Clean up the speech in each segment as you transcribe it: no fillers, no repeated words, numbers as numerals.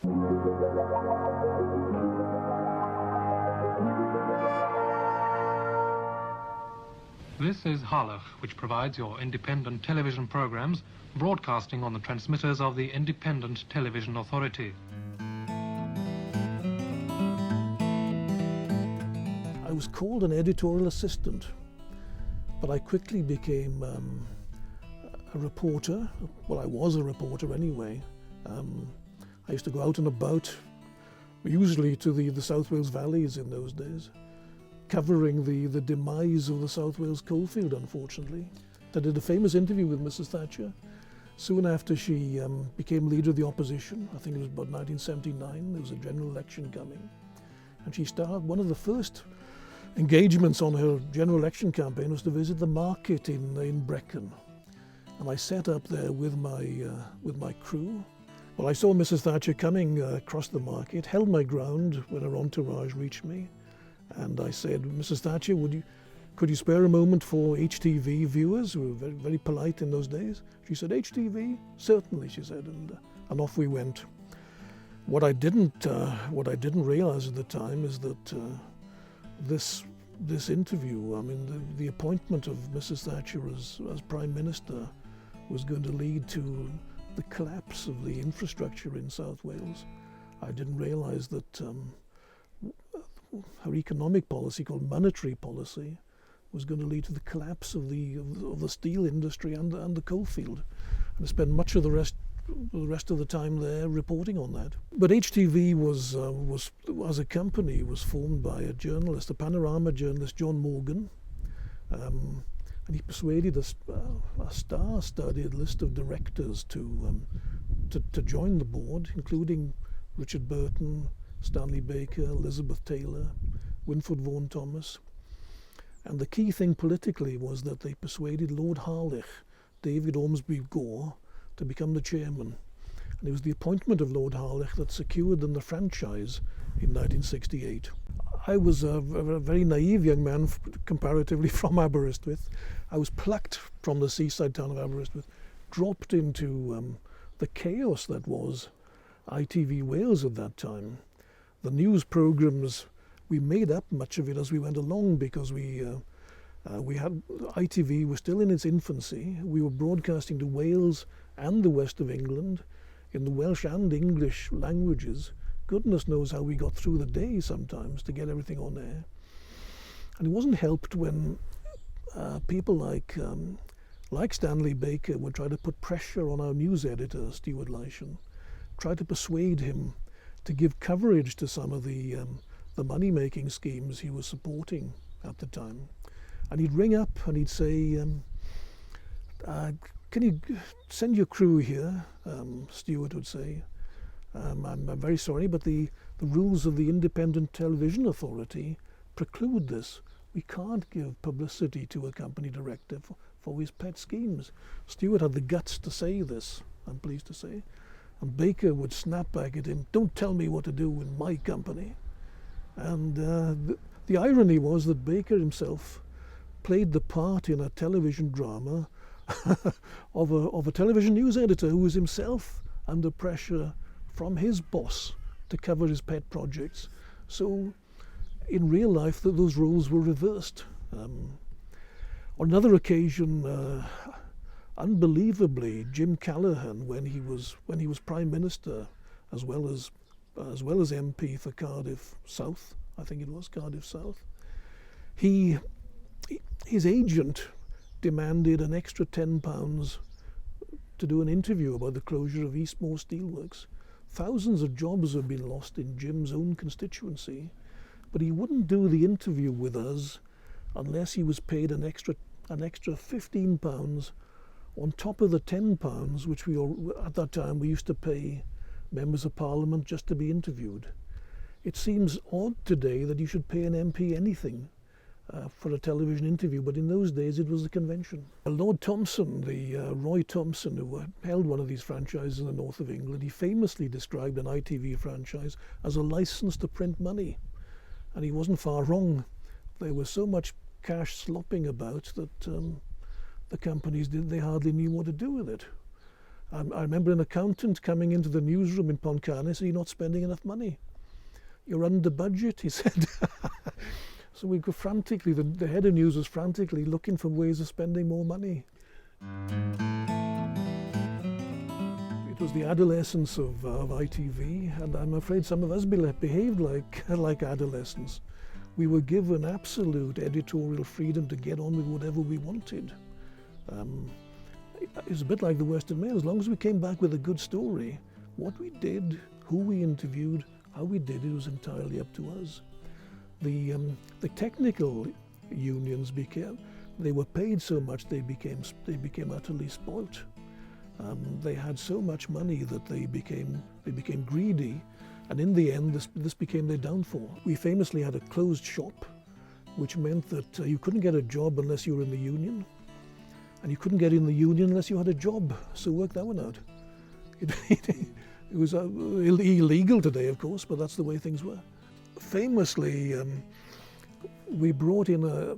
This is Harlech, which provides your independent television programs, broadcasting on the transmitters of the Independent Television Authority. I was called an editorial assistant, but I quickly became a reporter. Well, I was a reporter anyway. I used to go out and about, usually to the South Wales valleys in those days, covering the demise of the South Wales coalfield, unfortunately. I did a famous interview with Mrs. Thatcher soon after she became leader of the opposition. I think it was about 1979. There was a general election coming. And she started, one of the first engagements on her general election campaign was to visit the market in Brecon. And I sat up there with my crew. Well, I saw Mrs. Thatcher coming across the market, held my ground when her entourage reached me. And I said, Mrs. Thatcher, could you spare a moment for H.T.V viewers, who were very, very polite in those days? She said, H.T.V? Certainly, she said, and off we went. What I didn't realize at the time is that this interview, I mean, the appointment of Mrs. Thatcher as Prime Minister was going to lead to the collapse of the infrastructure in South Wales. I didn't realize that her economic policy, called monetary policy, was going to lead to the collapse of the steel industry and the coalfield. And I spent much of the rest of the time there reporting on that. But H.T.V was as a company, was formed by a journalist, a panorama journalist, John Morgan, and he persuaded a star-studded list of directors to join the board, including Richard Burton, Stanley Baker, Elizabeth Taylor, Winford Vaughan Thomas. And the key thing politically was that they persuaded Lord Harlech, David Ormsby Gore, to become the chairman. And it was the appointment of Lord Harlech that secured them the franchise in 1968. I was a very naive young man, comparatively, from Aberystwyth. I was plucked from the seaside town of Aberystwyth, dropped into the chaos that was ITV Wales at that time. The news programmes, we made up much of it as we went along, because we had ITV was still in its infancy. We were broadcasting to Wales and the west of England in the Welsh and English languages. Goodness knows how we got through the day sometimes to get everything on air. And it wasn't helped when people like Stanley Baker would try to put pressure on our news editor, Stuart Lyshon, try to persuade him to give coverage to some of the money-making schemes he was supporting at the time. And he'd ring up and he'd say, can you send your crew here? Stuart would say, I'm very sorry, but the rules of the Independent Television Authority preclude this. We can't give publicity to a company director for his pet schemes. Stuart had the guts to say this, I'm pleased to say. And Baker would snap back at him, don't tell me what to do in my company. And the irony was that Baker himself played the part in a television drama of a television news editor who was himself under pressure from his boss to cover his pet projects. So in real life, those roles were reversed. On another occasion, unbelievably, Jim Callaghan, when he was Prime Minister, as well as MP for Cardiff South, I think it was Cardiff South, his agent demanded an extra £10 to do an interview about the closure of Eastmoor Steelworks. Thousands of jobs have been lost in Jim's own constituency, but he wouldn't do the interview with us unless he was paid an extra £15 on top of the £10 which at that time we used to pay members of Parliament just to be interviewed. It seems odd today that you should pay an MP anything for a television interview, but in those days it was the convention. Lord Thompson, Roy Thompson, who held one of these franchises in the north of England, he famously described an ITV franchise as a license to print money, and he wasn't far wrong. There was so much cash slopping about that the companies they hardly knew what to do with it. I remember an accountant coming into the newsroom in Pontcanna, said, "You're not spending enough money. You're under budget," he said. So we were frantically, the head of news was frantically looking for ways of spending more money. It was the adolescence of ITV, and I'm afraid some of us behaved like adolescents. We were given absolute editorial freedom to get on with whatever we wanted. It's a bit like the Western Mail. As long as we came back with a good story, what we did, who we interviewed, how we did it was entirely up to us. The technical unions they were paid so much they became utterly spoilt. They had so much money that they became greedy, and in the end this became their downfall. We famously had a closed shop, which meant that you couldn't get a job unless you were in the union, and you couldn't get in the union unless you had a job. So work that one out. It was illegal today, of course, but that's the way things were. Famously, we brought in a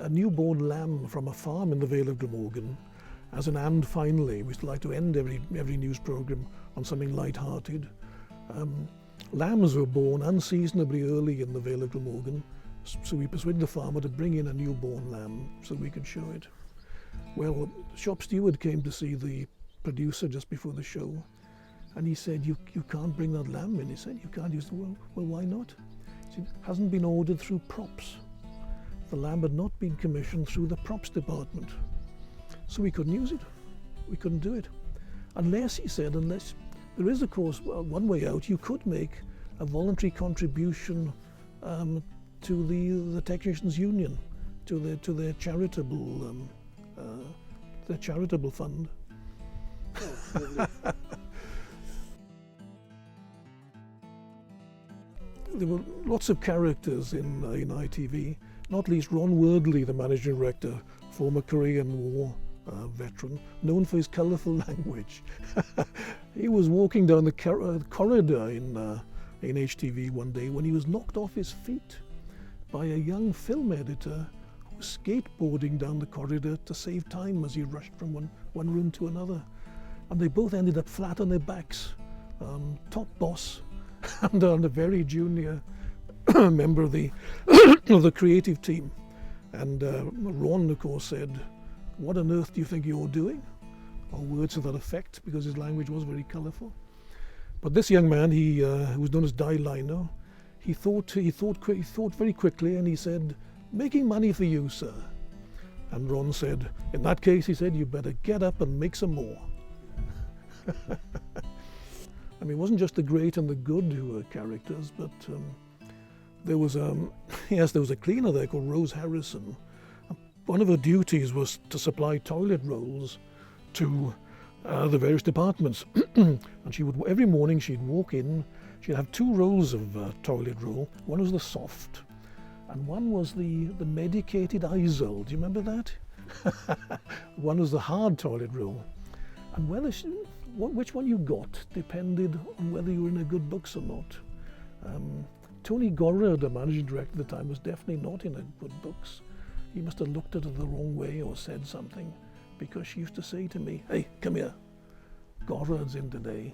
newborn lamb from a farm in the Vale of Glamorgan as an "and finally." We used to like to end every news programme on something light-hearted. Lambs were born unseasonably early in the Vale of Glamorgan, so we persuaded the farmer to bring in a newborn lamb so we could show it. Well, the shop steward came to see the producer just before the show, and he said, you can't bring that lamb in. He said, "You can't use the..." Well, why not? He said, "It hasn't been ordered through props." The lamb had not been commissioned through the props department. So we couldn't use it. We couldn't do it. Unless, he said, there is, of course, one way out. You could make a voluntary contribution to the technicians' union, to their charitable fund. Oh, There were lots of characters in ITV, not least Ron Wordley, the managing director, former Korean War veteran, known for his colourful language. He was walking down the corridor in H.T.V one day when he was knocked off his feet by a young film editor who was skateboarding down the corridor to save time as he rushed from one room to another. And they both ended up flat on their backs, top boss and a very junior member of the creative team. And Ron, of course, said, "What on earth do you think you're doing?" Or words to that effect, because his language was very colourful. But this young man, who was known as Die Lino, he thought very quickly, and he said, "Making money for you, sir." And Ron said, "In that case," he said, "you better get up and make some more." I mean, it wasn't just the great and the good who were characters, but there was a cleaner there called Rose Harrison. One of her duties was to supply toilet rolls to the various departments. And every morning she'd walk in, she'd have two rolls of toilet roll. One was the soft, and one was the medicated Izol. Do you remember that? One was the hard toilet roll. And which one you got depended on whether you were in a good books or not. Tony Gorra, the managing director at the time, was definitely not in a good books. He must have looked at it the wrong way or said something, because she used to say to me, "Hey, come here. Gorra's in today.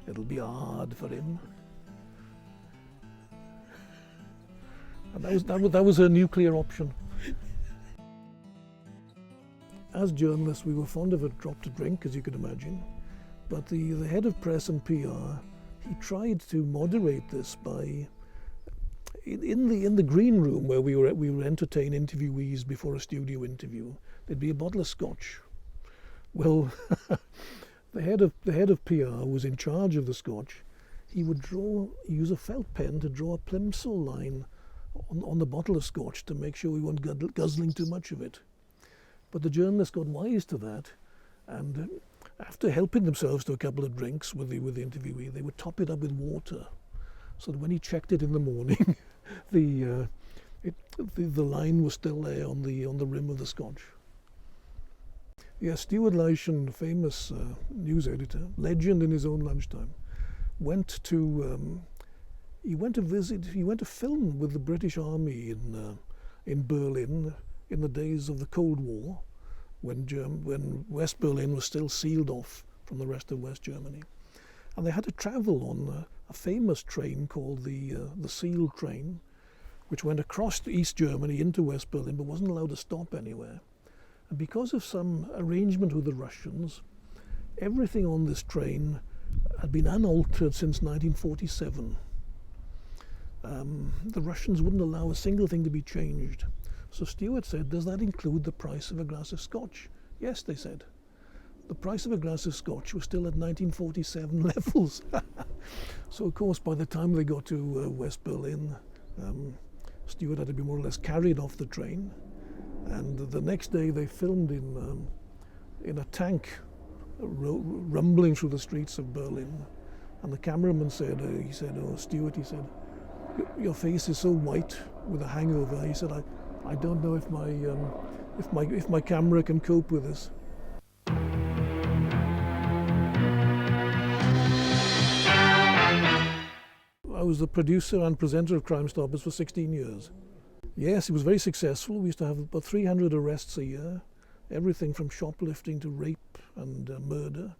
It'll be hard for him." And that was her nuclear option. As journalists, we were fond of a drop to drink, as you could imagine. But the head of press and PR, he tried to moderate this by, in the green room where we would entertain interviewees before a studio interview, there'd be a bottle of Scotch. Well, the head of PR, who was in charge of the Scotch, he would use a felt pen to draw a plimsoll line on the bottle of Scotch to make sure we weren't guzzling too much of it. But the journalists got wise to that, and after helping themselves to a couple of drinks with the interviewee, they would top it up with water, so that when he checked it in the morning, the line was still there on the rim of the Scotch. Yeah, Stuart Lyshon, famous news editor, legend in his own lunchtime, went to film with the British Army in Berlin in the days of the Cold War, when West Berlin was still sealed off from the rest of West Germany. And they had to travel on a famous train called the Seal train, which went across East Germany into West Berlin but wasn't allowed to stop anywhere. And because of some arrangement with the Russians, everything on this train had been unaltered since 1947. The Russians wouldn't allow a single thing to be changed. So Stewart said, "Does that include the price of a glass of Scotch?" Yes, they said. The price of a glass of Scotch was still at 1947 levels. So of course, by the time they got to West Berlin, Stewart had to be more or less carried off the train. And the next day they filmed in a tank rumbling through the streets of Berlin. And the cameraman said, "Oh, Stewart," he said, "your face is so white with a hangover." He said, I don't know if my camera can cope with this." I was the producer and presenter of Crimestoppers for 16 years. Yes, it was very successful. We used to have about 300 arrests a year, everything from shoplifting to rape and murder.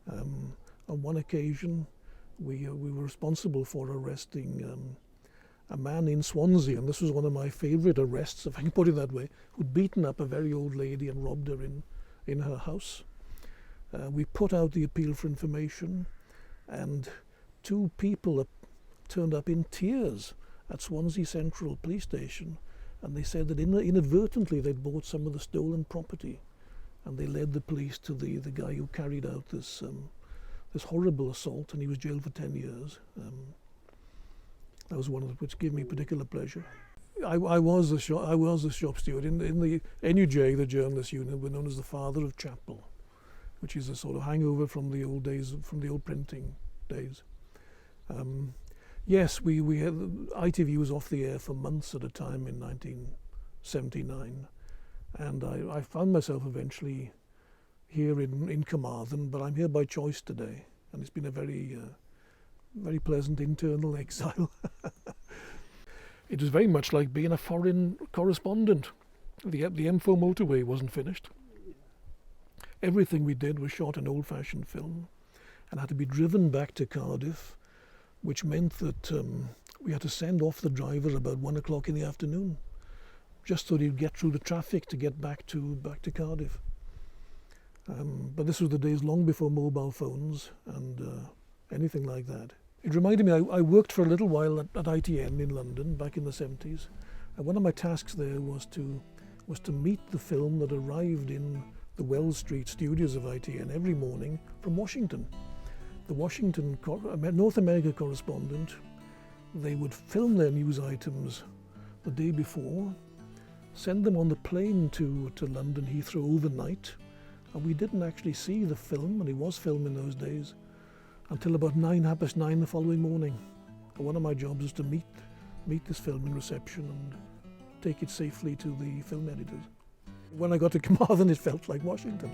On one occasion, we were responsible for arresting a man in Swansea, and this was one of my favourite arrests, if I can put it that way, who'd beaten up a very old lady and robbed her in her house. We put out the appeal for information, and 2 people turned up in tears at Swansea Central Police Station, and they said that inadvertently they'd bought some of the stolen property, and they led the police to the guy who carried out this horrible assault, and he was jailed for 10 years. That was one of which gave me particular pleasure. I was a shop steward in the NUJ, the journalist union. We're known as the father of chapel, which is a sort of hangover from the old days, from the old printing days. Yes, we had, ITV was off the air for months at a time in 1979, and I found myself eventually here in Carmarthen, but I'm here by choice today, and it's been a very pleasant internal exile. It was very much like being a foreign correspondent. The M4 motorway wasn't finished. Everything we did was shot in old-fashioned film and had to be driven back to Cardiff, which meant that we had to send off the driver about 1 o'clock in the afternoon, just so he'd get through the traffic to get back to Cardiff. But this was the days long before mobile phones and anything like that. It reminded me, I worked for a little while at ITN in London back in the 70s, and one of my tasks there was to meet the film that arrived in the Wells Street studios of ITN every morning from Washington. The Washington North America correspondent, they would film their news items the day before, send them on the plane to London Heathrow overnight, and we didn't actually see the film, and it was film in those days, until about 9:30 the following morning. And one of my jobs was to meet this film in reception and take it safely to the film editors. When I got to Carmarthen, it felt like Washington.